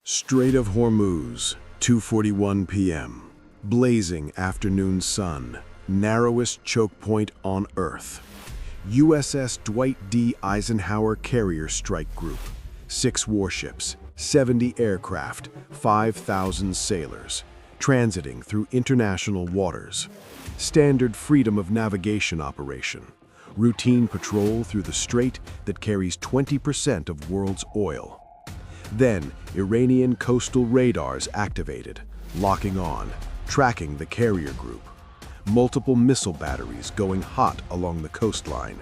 Strait of Hormuz, 2:41 p.m. Blazing afternoon sun, narrowest choke point on Earth. USS Dwight D. Eisenhower Carrier Strike Group, 6 warships, 70 aircraft, 5,000 sailors, transiting through international waters. Standard freedom of navigation operation. Routine patrol through the strait that carries 20% of world's oil. Then, Iranian coastal radars activated, locking on, tracking the carrier group. Multiple missile batteries going hot along the coastline.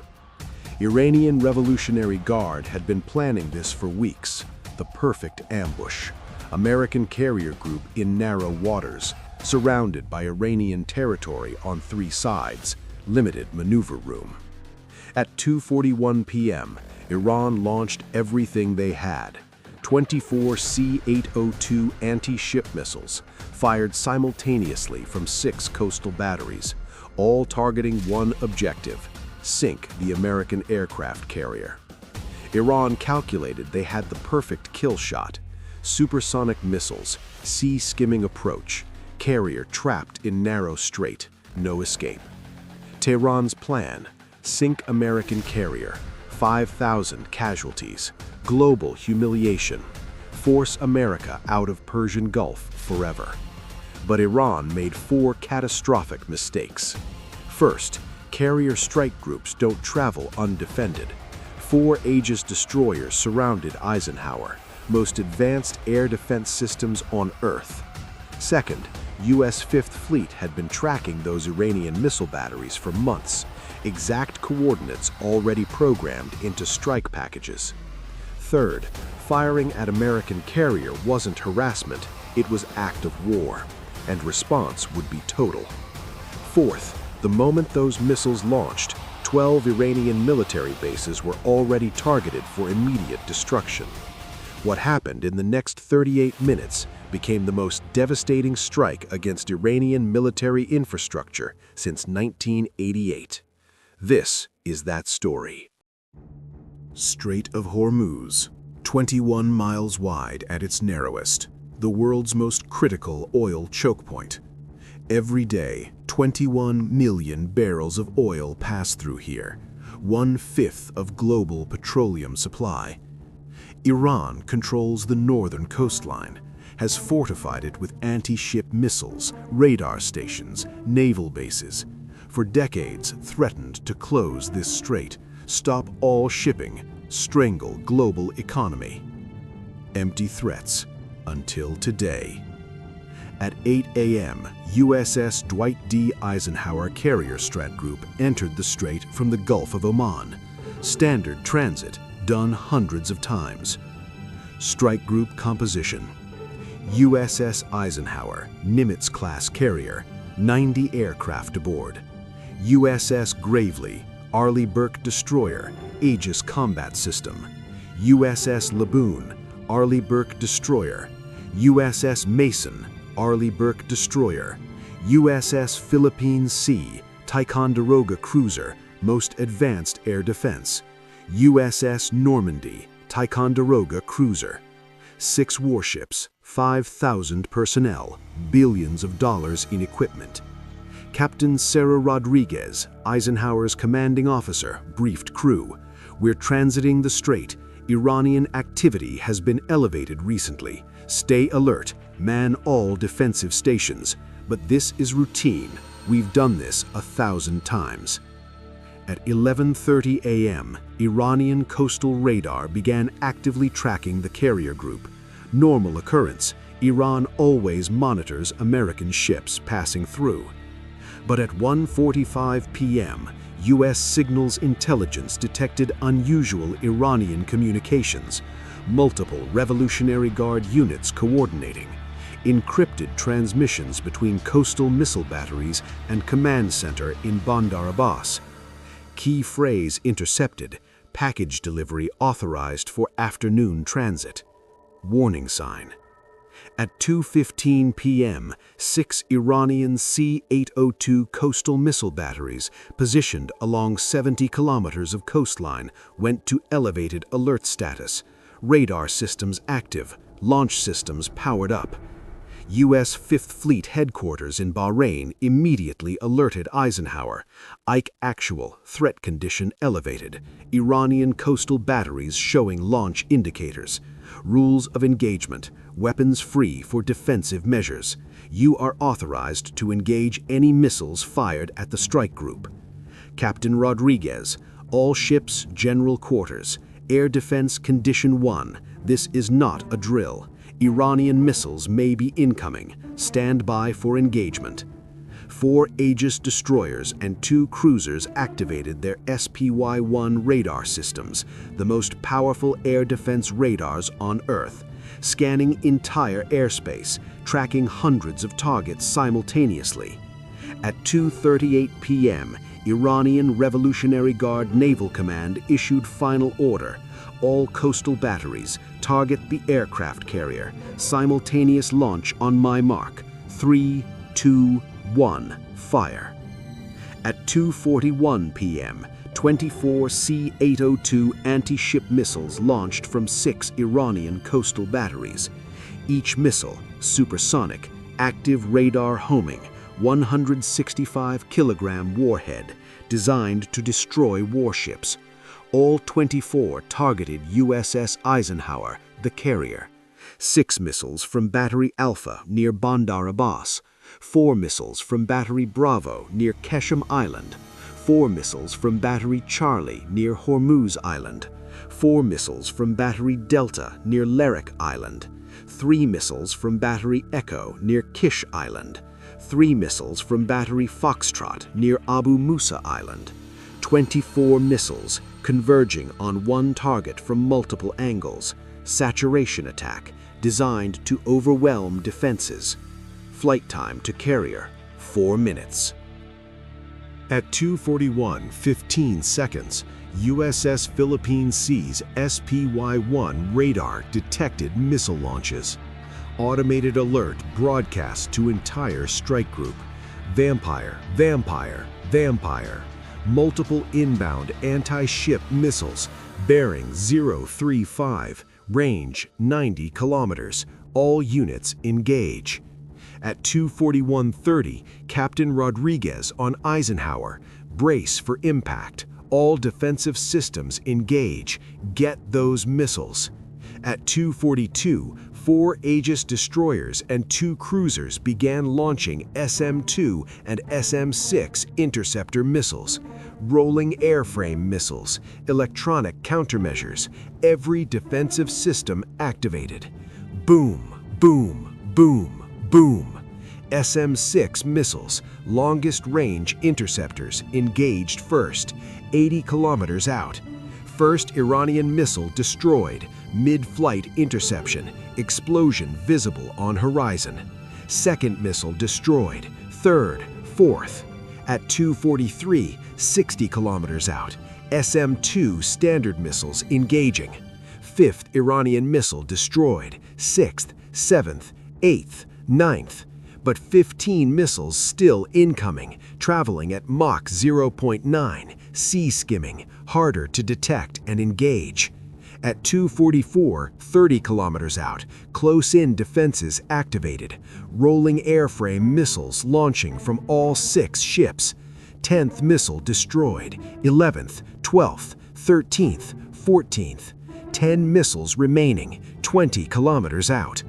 Iranian Revolutionary Guard had been planning this for weeks, the perfect ambush. American carrier group in narrow waters, surrounded by Iranian territory on 3 sides, limited maneuver room. At 2:41 p.m., Iran launched everything they had. 24 C-802 anti-ship missiles, fired simultaneously from 6 coastal batteries, all targeting one objective: sink the American aircraft carrier. Iran calculated they had the perfect kill shot: supersonic missiles, sea-skimming approach, carrier trapped in narrow strait, no escape. Tehran's plan: sink American carrier, 5,000 casualties, global humiliation, force America out of Persian Gulf forever. But Iran made 4 catastrophic mistakes. First, carrier strike groups don't travel undefended. 4 Aegis destroyers surrounded Eisenhower, most advanced air defense systems on Earth. Second, U.S. Fifth Fleet had been tracking those Iranian missile batteries for months, exact coordinates already programmed into strike packages. Third, firing at American carrier wasn't harassment, it was act of war, and response would be total. Fourth, the moment those missiles launched, 12 Iranian military bases were already targeted for immediate destruction. What happened in the next 38 minutes became the most devastating strike against Iranian military infrastructure since 1988. This is that story. Strait of Hormuz, 21 miles wide at its narrowest, the world's most critical oil choke point. Every day, 21 million barrels of oil pass through here, 1/5 of global petroleum supply. Iran controls the northern coastline, has fortified it with anti-ship missiles, radar stations, naval bases. For decades threatened to close this strait, stop all shipping, strangle global economy. Empty threats until today. At 8 a.m., USS Dwight D. Eisenhower Carrier Strike Group entered the strait from the Gulf of Oman. Standard transit, done hundreds of times. Strike Group composition: USS Eisenhower, Nimitz-class carrier, 90 aircraft aboard. USS Gravely, Arleigh Burke destroyer, Aegis combat system. USS Laboon, Arleigh Burke destroyer. USS Mason, Arleigh Burke destroyer. USS Philippine Sea, Ticonderoga cruiser, most advanced air defense. USS Normandy, Ticonderoga cruiser. 6 warships, 5,000 personnel, billions of dollars in equipment. Captain Sarah Rodriguez, Eisenhower's commanding officer, briefed crew: "We're transiting the strait. Iranian activity has been elevated recently. Stay alert, man all defensive stations. But this is routine. We've done this 1,000 times." At 11:30 a.m., Iranian coastal radar began actively tracking the carrier group. Normal occurrence, Iran always monitors American ships passing through. But at 1:45 p.m., U.S. Signals Intelligence detected unusual Iranian communications, multiple Revolutionary Guard units coordinating, encrypted transmissions between coastal missile batteries and command center in Bandar Abbas. Key phrase intercepted, package delivery authorized for afternoon transit. Warning sign. At 2:15 p.m., 6 Iranian C-802 coastal missile batteries positioned along 70 kilometers of coastline went to elevated alert status, radar systems active, launch systems powered up. U.S. Fifth Fleet headquarters in Bahrain immediately alerted Eisenhower. Ike actual, threat condition elevated. Iranian coastal batteries showing launch indicators. Rules of engagement, weapons free for defensive measures. You are authorized to engage any missiles fired at the strike group. Captain Rodriguez, all ships, general quarters. Air Defense Condition 1, this is not a drill. Iranian missiles may be incoming. Stand by for engagement. 4 Aegis destroyers and 2 cruisers activated their SPY-1 radar systems, the most powerful air defense radars on Earth, scanning entire airspace, tracking hundreds of targets simultaneously. At 2:38 p.m., Iranian Revolutionary Guard Naval Command issued final order. All coastal batteries, target the aircraft carrier. Simultaneous launch on my mark. 3, 2, 1, fire. At 2:41 p.m., 24 C-802 anti-ship missiles launched from 6 Iranian coastal batteries. Each missile, supersonic, active radar homing, 165-kilogram warhead, designed to destroy warships. All 24 targeted USS Eisenhower, the carrier. 6 missiles from Battery Alpha near Bandar Abbas. 4 missiles from Battery Bravo near Keshem Island. 4 missiles from Battery Charlie near Hormuz Island. 4 missiles from Battery Delta near Lerik Island. 3 missiles from Battery Echo near Kish Island. 3 missiles from Battery Foxtrot near Abu Musa Island. 24 missiles converging on one target from multiple angles. Saturation attack designed to overwhelm defenses. Flight time to carrier, 4 minutes. At 2:41:15 seconds, USS Philippine Sea's SPY-1 radar detected missile launches. Automated alert broadcast to entire strike group. Vampire, Vampire, Vampire. Multiple inbound anti-ship missiles, bearing 035, range 90 kilometers. All units engage. At 2:41:30, Captain Rodriguez on Eisenhower, brace for impact. All defensive systems engage. Get those missiles. At 2:42, 4 Aegis destroyers and 2 cruisers began launching SM-2 and SM-6 interceptor missiles, rolling airframe missiles, electronic countermeasures, every defensive system activated. Boom, boom, boom, boom. SM-6 missiles, longest range interceptors, engaged first, 80 kilometers out. First Iranian missile destroyed, mid-flight interception, explosion visible on horizon. Second missile destroyed, third, fourth. At 2:43, 60 kilometers out, SM-2 Standard missiles engaging. Fifth Iranian missile destroyed, sixth, seventh, eighth, ninth. But 15 missiles still incoming, traveling at Mach 0.9, sea skimming, harder to detect and engage. At 2:44, 30 kilometers out, close-in defenses activated, rolling airframe missiles launching from all 6 ships. 10th missile destroyed, 11th, 12th, 13th, 14th. 10 missiles remaining, 20 kilometers out.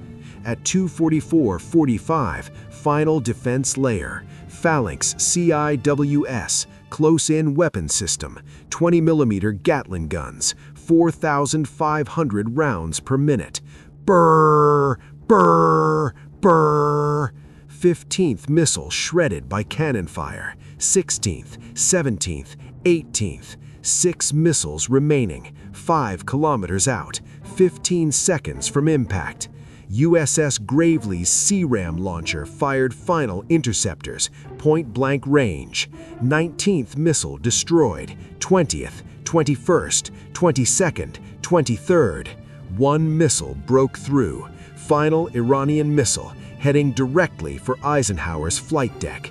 At 2:44:45, final defense layer, Phalanx CIWS, close-in weapon system, 20mm Gatling guns, 4,500 rounds per minute. Brrr, brrr, brrr. 15th missile shredded by cannon fire, 16th, 17th, 18th. 6 missiles remaining, 5 kilometers out, 15 seconds from impact. USS Gravely's CRAM launcher fired final interceptors, point-blank range. 19th missile destroyed, 20th, 21st, 22nd, 23rd. 1 missile broke through, final Iranian missile, heading directly for Eisenhower's flight deck.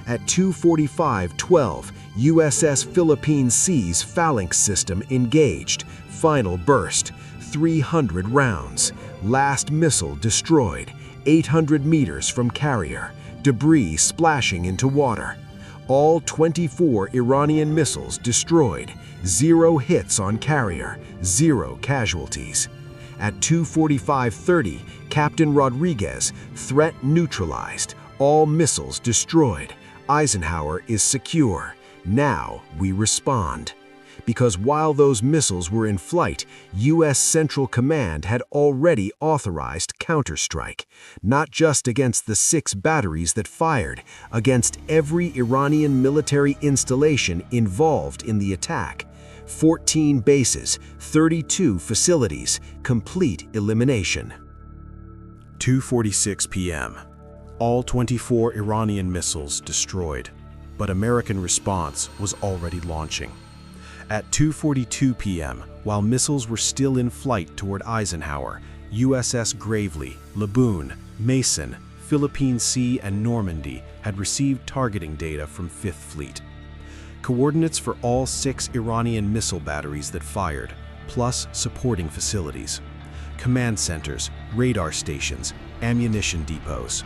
At 2:45:12, USS Philippine Sea's Phalanx system engaged, final burst. 300 rounds. Last missile destroyed, 800 meters from carrier. Debris splashing into water. All 24 Iranian missiles destroyed. 0 hits on carrier, 0 casualties. At 2:45:30, Captain Rodriguez, threat neutralized. All missiles destroyed. Eisenhower is secure. Now we respond. Because while those missiles were in flight, U.S. Central Command had already authorized counterstrike, not just against the 6 batteries that fired, against every Iranian military installation involved in the attack. 14 bases, 32 facilities, complete elimination. 2:46 p.m. All 24 Iranian missiles destroyed, but American response was already launching. At 2:42 p.m., while missiles were still in flight toward Eisenhower, USS Gravely, Laboon, Mason, Philippine Sea, and Normandy had received targeting data from Fifth Fleet. Coordinates for all 6 Iranian missile batteries that fired, plus supporting facilities. Command centers, radar stations, ammunition depots.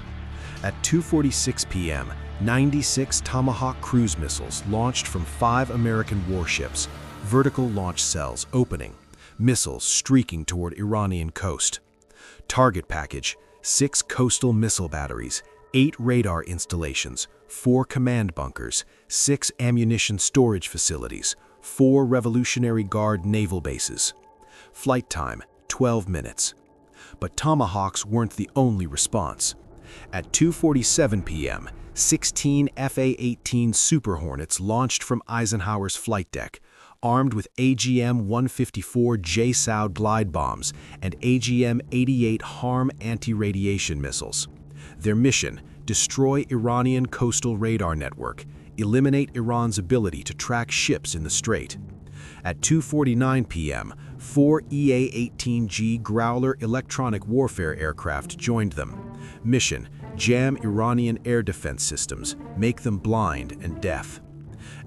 At 2:46 p.m., 96 Tomahawk cruise missiles launched from 5 American warships, vertical launch cells opening, missiles streaking toward Iranian coast. Target package, 6 coastal missile batteries, 8 radar installations, 4 command bunkers, 6 ammunition storage facilities, 4 Revolutionary Guard naval bases. Flight time, 12 minutes. But Tomahawks weren't the only response. At 2:47 p.m., 16 FA-18 Super Hornets launched from Eisenhower's flight deck, armed with AGM-154 JSOW glide bombs and AGM-88 HARM anti-radiation missiles. Their mission: destroy Iranian coastal radar network, eliminate Iran's ability to track ships in the strait. At 2:49 p.m., 4 EA-18G Growler electronic warfare aircraft joined them. Mission: jam Iranian air defense systems, make them blind and deaf.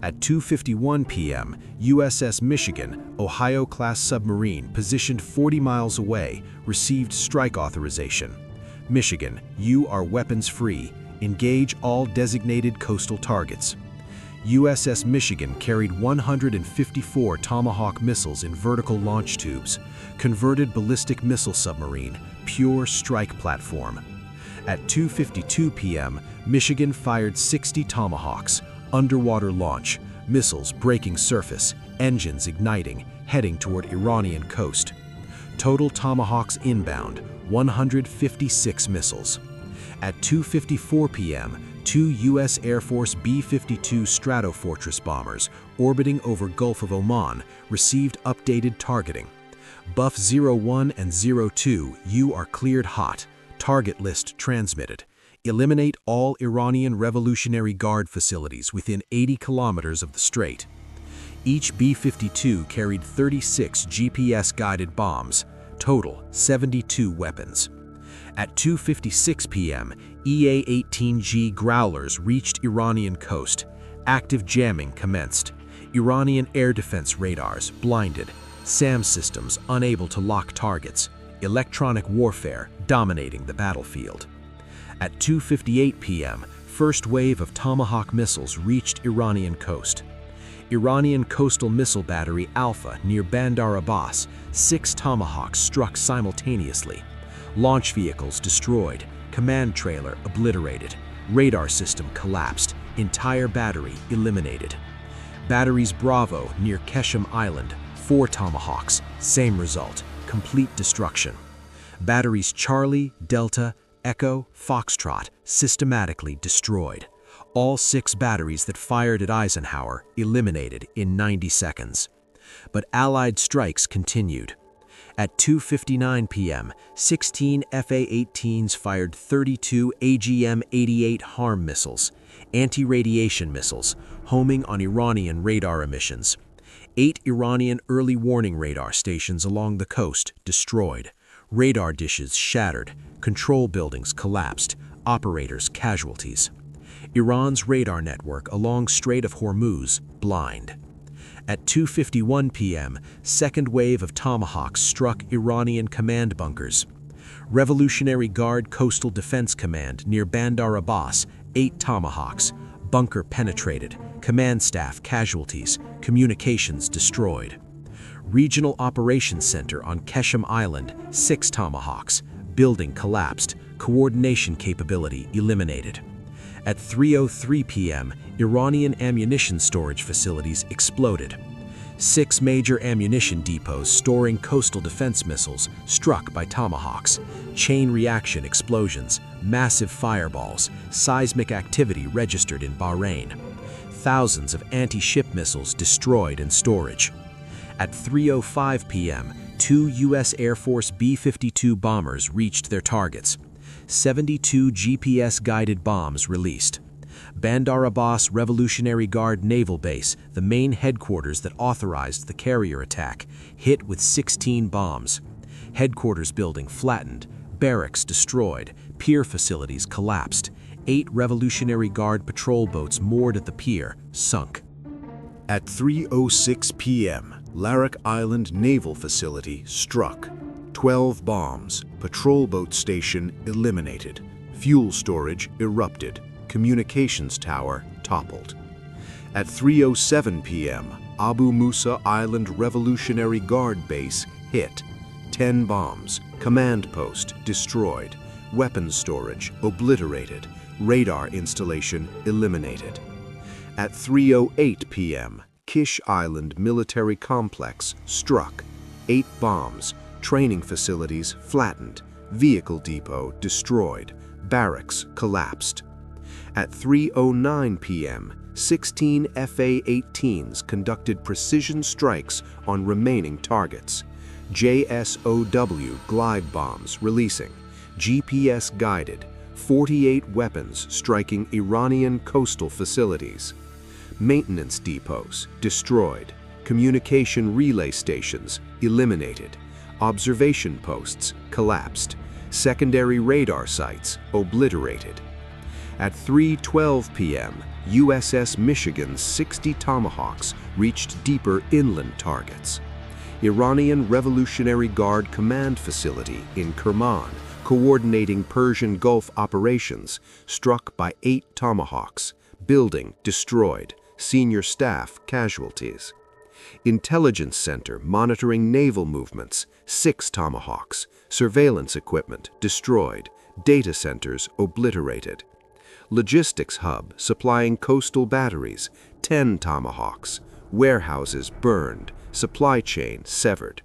At 2:51 p.m., USS Michigan, Ohio-class submarine positioned 40 miles away, received strike authorization. Michigan, you are weapons-free. Engage all designated coastal targets. USS Michigan carried 154 Tomahawk missiles in vertical launch tubes, converted ballistic missile submarine, pure strike platform. At 2:52 p.m., Michigan fired 60 Tomahawks, underwater launch, missiles breaking surface, engines igniting, heading toward Iranian coast. Total Tomahawks inbound, 156 missiles. At 2:54 p.m., 2 U.S. Air Force B-52 Stratofortress bombers orbiting over Gulf of Oman received updated targeting. Buff 01 and 02, you are cleared hot. Target list transmitted. Eliminate all Iranian Revolutionary Guard facilities within 80 kilometers of the strait. Each B-52 carried 36 GPS-guided bombs, total 72 weapons. At 2:56 p.m., EA-18G Growlers reached Iranian coast. Active jamming commenced. Iranian air defense radars blinded. SAM systems unable to lock targets. Electronic warfare dominating the battlefield. At 2:58 p.m., first wave of Tomahawk missiles reached Iranian coast. Iranian coastal missile battery Alpha near Bandar Abbas, 6 Tomahawks struck simultaneously. Launch vehicles destroyed, command trailer obliterated, radar system collapsed, entire battery eliminated. Batteries Bravo near Keshem Island, 4 Tomahawks, same result, complete destruction. Batteries Charlie, Delta, Echo, Foxtrot systematically destroyed. All 6 batteries that fired at Eisenhower eliminated in 90 seconds. But Allied strikes continued. At 2:59 p.m., 16 FA-18s fired 32 AGM-88 HARM missiles, anti-radiation missiles, homing on Iranian radar emissions. 8 Iranian early warning radar stations along the coast destroyed. Radar dishes shattered, control buildings collapsed, operators casualties. Iran's radar network along Strait of Hormuz blind. At 2:51 p.m., second wave of Tomahawks struck Iranian command bunkers. Revolutionary Guard Coastal Defense Command near Bandar Abbas, 8 Tomahawks. Bunker penetrated, command staff casualties, communications destroyed. Regional Operations Center on Keshem Island, 6 Tomahawks. Building collapsed, coordination capability eliminated. At 3:03 p.m., Iranian ammunition storage facilities exploded. 6 major ammunition depots storing coastal defense missiles struck by Tomahawks. Chain reaction explosions, massive fireballs, seismic activity registered in Bahrain. Thousands of anti-ship missiles destroyed in storage. At 3:05 p.m., 2 U.S. Air Force B-52 bombers reached their targets. 72 GPS-guided bombs released. Bandar Abbas Revolutionary Guard Naval Base, the main headquarters that authorized the carrier attack, hit with 16 bombs. Headquarters building flattened, barracks destroyed, pier facilities collapsed. 8 Revolutionary Guard patrol boats moored at the pier sunk. At 3:06 p.m., Larak Island Naval Facility struck. 12 bombs, patrol boat station eliminated, fuel storage erupted, communications tower toppled. At 3:07 p.m., Abu Musa Island Revolutionary Guard Base hit. 10 bombs, command post destroyed, weapons storage obliterated, radar installation eliminated. At 3:08 p.m., Kish Island Military Complex struck. 8 bombs, training facilities flattened, vehicle depot destroyed, barracks collapsed. At 3:09 p.m., 16 FA-18s conducted precision strikes on remaining targets. JSOW glide bombs releasing, GPS-guided, 48 weapons striking Iranian coastal facilities. Maintenance depots destroyed, communication relay stations eliminated, observation posts collapsed, secondary radar sites obliterated. At 3:12 p.m., USS Michigan's 60 Tomahawks reached deeper inland targets. Iranian Revolutionary Guard Command Facility in Kerman, coordinating Persian Gulf operations, struck by 8 Tomahawks, building destroyed, senior staff casualties. Intelligence Center monitoring naval movements, 6 Tomahawks, surveillance equipment destroyed, data centers obliterated. Logistics hub supplying coastal batteries, 10 Tomahawks, warehouses burned, supply chain severed.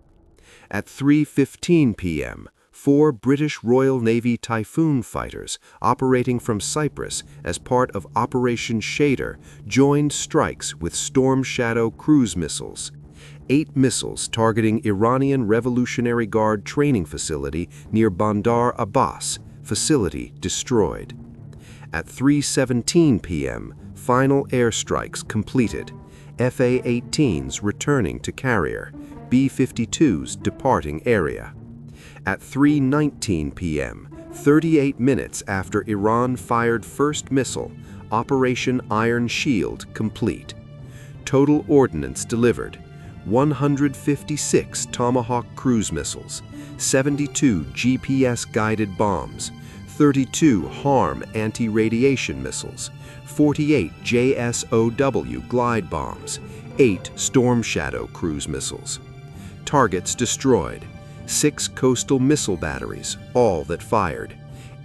At 3:15 p.m., 4 British Royal Navy Typhoon fighters operating from Cyprus as part of Operation Shader joined strikes with Storm Shadow cruise missiles. 8 missiles targeting Iranian Revolutionary Guard training facility near Bandar Abbas, facility destroyed. At 3:17 p.m., final airstrikes completed. FA-18s returning to carrier, B-52s departing area. At 3:19 p.m., 38 minutes after Iran fired first missile, Operation Iron Shield complete. Total ordnance delivered: 156 Tomahawk cruise missiles, 72 GPS-guided bombs, 32 HARM anti-radiation missiles, 48 JSOW glide bombs, 8 Storm Shadow cruise missiles. Targets destroyed: 6 coastal missile batteries, all that fired,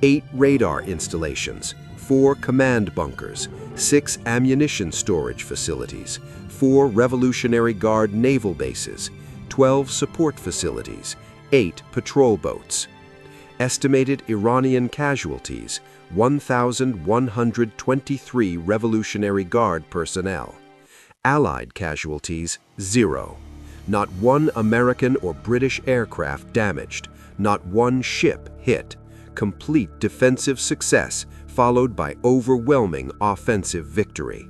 8 radar installations, 4 command bunkers, 6 ammunition storage facilities, 4 Revolutionary Guard naval bases, 12 support facilities, 8 patrol boats. Estimated Iranian casualties: 1,123 Revolutionary Guard personnel. Allied casualties: 0. Not one American or British aircraft damaged, not one ship hit. Complete defensive success followed by overwhelming offensive victory.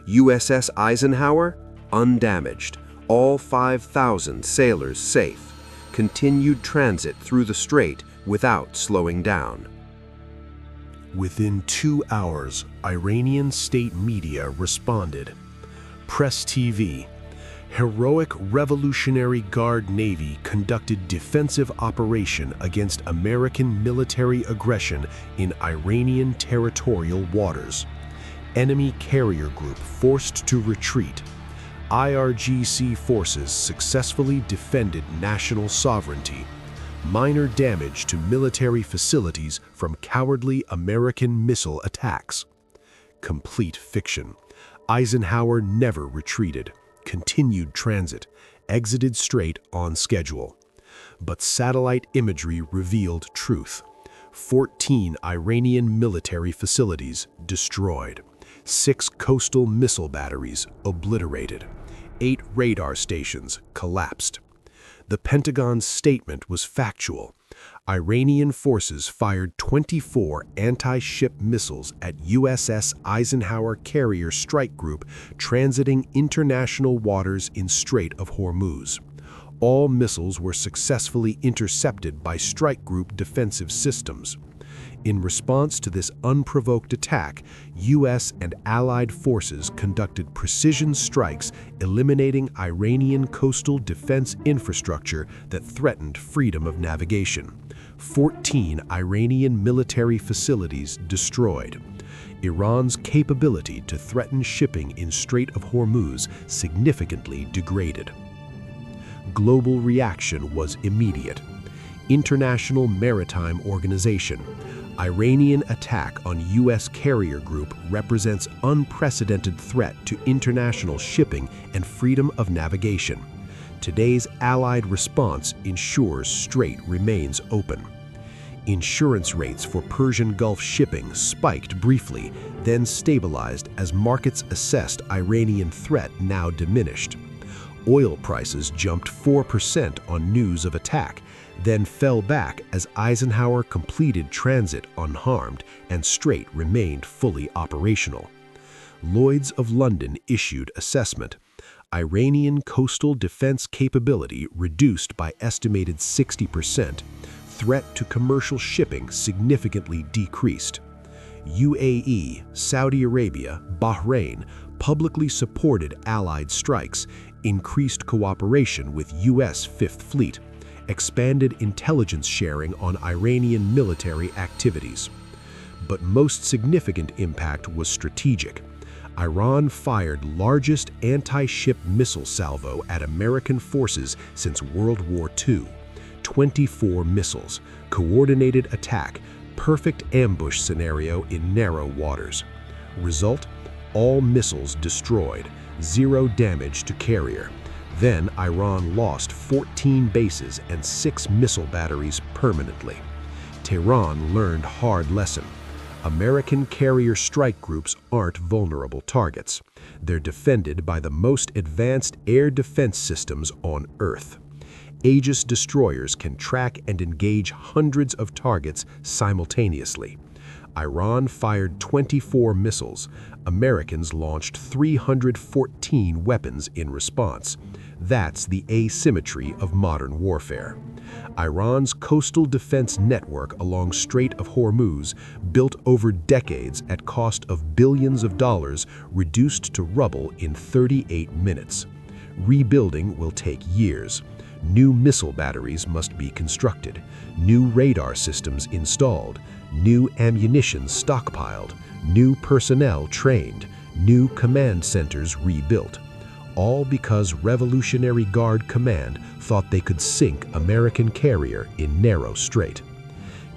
USS Eisenhower, undamaged, all 5,000 sailors safe. Continued transit through the strait without slowing down. Within 2 hours, Iranian state media responded. Press TV. Heroic Revolutionary Guard Navy conducted defensive operation against American military aggression in Iranian territorial waters. Enemy carrier group forced to retreat. IRGC forces successfully defended national sovereignty. Minor damage to military facilities from cowardly American missile attacks. Complete fiction. Eisenhower never retreated, continued transit, exited strait on schedule. But satellite imagery revealed truth. 14 Iranian military facilities destroyed. 6 coastal missile batteries obliterated. 8 radar stations collapsed. The Pentagon's statement was factual. Iranian forces fired 24 anti-ship missiles at USS Eisenhower Carrier Strike Group transiting international waters in Strait of Hormuz. All missiles were successfully intercepted by Strike Group defensive systems. In response to this unprovoked attack, U.S. and allied forces conducted precision strikes, eliminating Iranian coastal defense infrastructure that threatened freedom of navigation. 14 Iranian military facilities destroyed. Iran's capability to threaten shipping in Strait of Hormuz significantly degraded. Global reaction was immediate. International Maritime Organization. Iranian attack on U.S. carrier group represents unprecedented threat to international shipping and freedom of navigation. Today's Allied response ensures strait remains open. Insurance rates for Persian Gulf shipping spiked briefly, then stabilized as markets assessed Iranian threat now diminished. Oil prices jumped 4% on news of attack, then fell back as Eisenhower completed transit unharmed and strait remained fully operational. Lloyd's of London issued assessment. Iranian coastal defense capability reduced by estimated 60%. Threat to commercial shipping significantly decreased. UAE, Saudi Arabia, Bahrain publicly supported Allied strikes, increased cooperation with U.S. Fifth Fleet, expanded intelligence sharing on Iranian military activities. But most significant impact was strategic. Iran fired largest anti-ship missile salvo at American forces since World War II. 24 missiles, coordinated attack, perfect ambush scenario in narrow waters. Result: all missiles destroyed, 0 damage to carrier. Then Iran lost 14 bases and 6 missile batteries permanently. Tehran learned hard lesson. American carrier strike groups aren't vulnerable targets. They're defended by the most advanced air defense systems on Earth. Aegis destroyers can track and engage hundreds of targets simultaneously. Iran fired 24 missiles. Americans launched 314 weapons in response. That's the asymmetry of modern warfare. Iran's coastal defense network along Strait of Hormuz, built over decades at cost of billions of dollars, reduced to rubble in 38 minutes. Rebuilding will take years. New missile batteries must be constructed, new radar systems installed, new ammunition stockpiled, new personnel trained, new command centers rebuilt. All because Revolutionary Guard Command thought they could sink American carrier in narrow strait.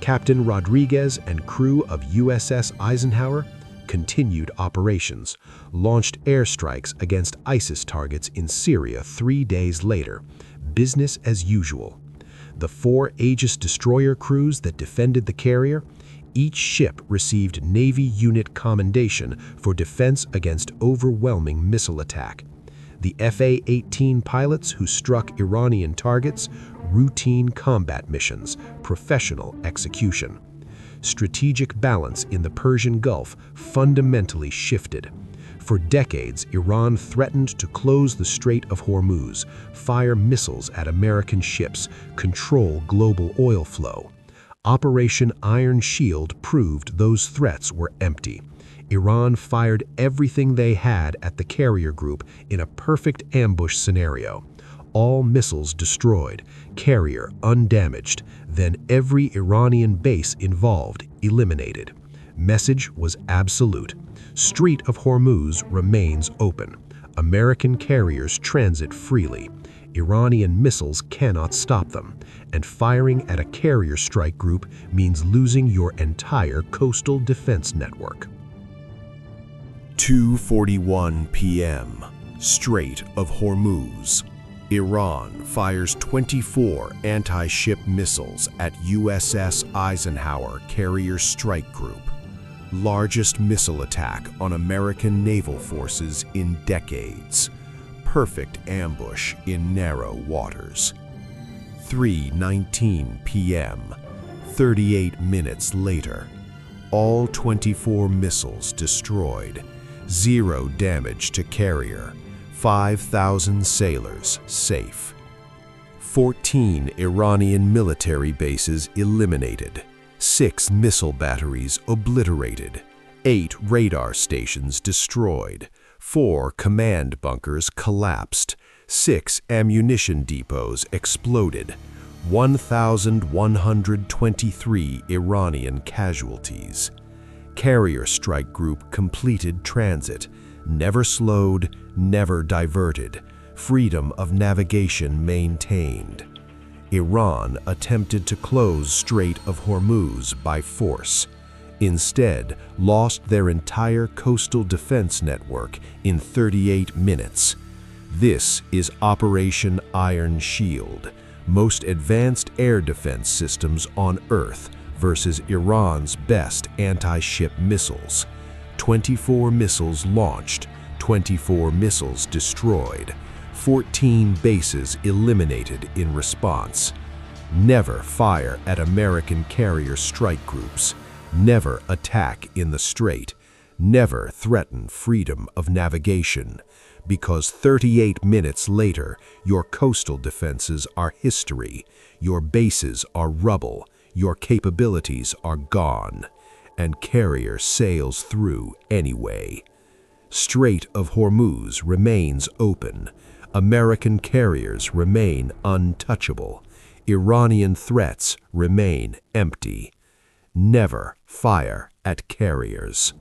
Captain Rodriguez and crew of USS Eisenhower continued operations, launched airstrikes against ISIS targets in Syria 3 days later. Business as usual. The 4 Aegis destroyer crews that defended the carrier, each ship received Navy unit commendation for defense against overwhelming missile attack. The FA-18 pilots who struck Iranian targets, routine combat missions, professional execution. Strategic balance in the Persian Gulf fundamentally shifted. For decades, Iran threatened to close the Strait of Hormuz, fire missiles at American ships, control global oil flow. Operation Iron Shield proved those threats were empty. Iran fired everything they had at the carrier group in a perfect ambush scenario. All missiles destroyed, carrier undamaged, then every Iranian base involved eliminated. Message was absolute. Strait of Hormuz remains open. American carriers transit freely. Iranian missiles cannot stop them, and firing at a carrier strike group means losing your entire coastal defense network. 2:41 p.m. Strait of Hormuz. Iran fires 24 anti-ship missiles at USS Eisenhower Carrier Strike Group. Largest missile attack on American naval forces in decades. Perfect ambush in narrow waters. 3:19 p.m. 38 minutes later. All 24 missiles destroyed. 0 damage to carrier. 5,000 sailors safe. 14 Iranian military bases eliminated. 6 missile batteries obliterated. 8 radar stations destroyed. 4 command bunkers collapsed. 6 ammunition depots exploded. 1,123 Iranian casualties. Carrier strike group completed transit. Never slowed, never diverted. Freedom of navigation maintained. Iran attempted to close Strait of Hormuz by force. Instead, lost their entire coastal defense network in 38 minutes. This is Operation Iron Shield, most advanced air defense systems on Earth versus Iran's best anti-ship missiles. 24 missiles launched, 24 missiles destroyed, 14 bases eliminated in response. Never fire at American carrier strike groups. Never attack in the strait. Never threaten freedom of navigation. Because 38 minutes later, your coastal defenses are history. Your bases are rubble. Your capabilities are gone. And carrier sails through anyway. Strait of Hormuz remains open. American carriers remain untouchable. Iranian threats remain empty. Never fire at carriers.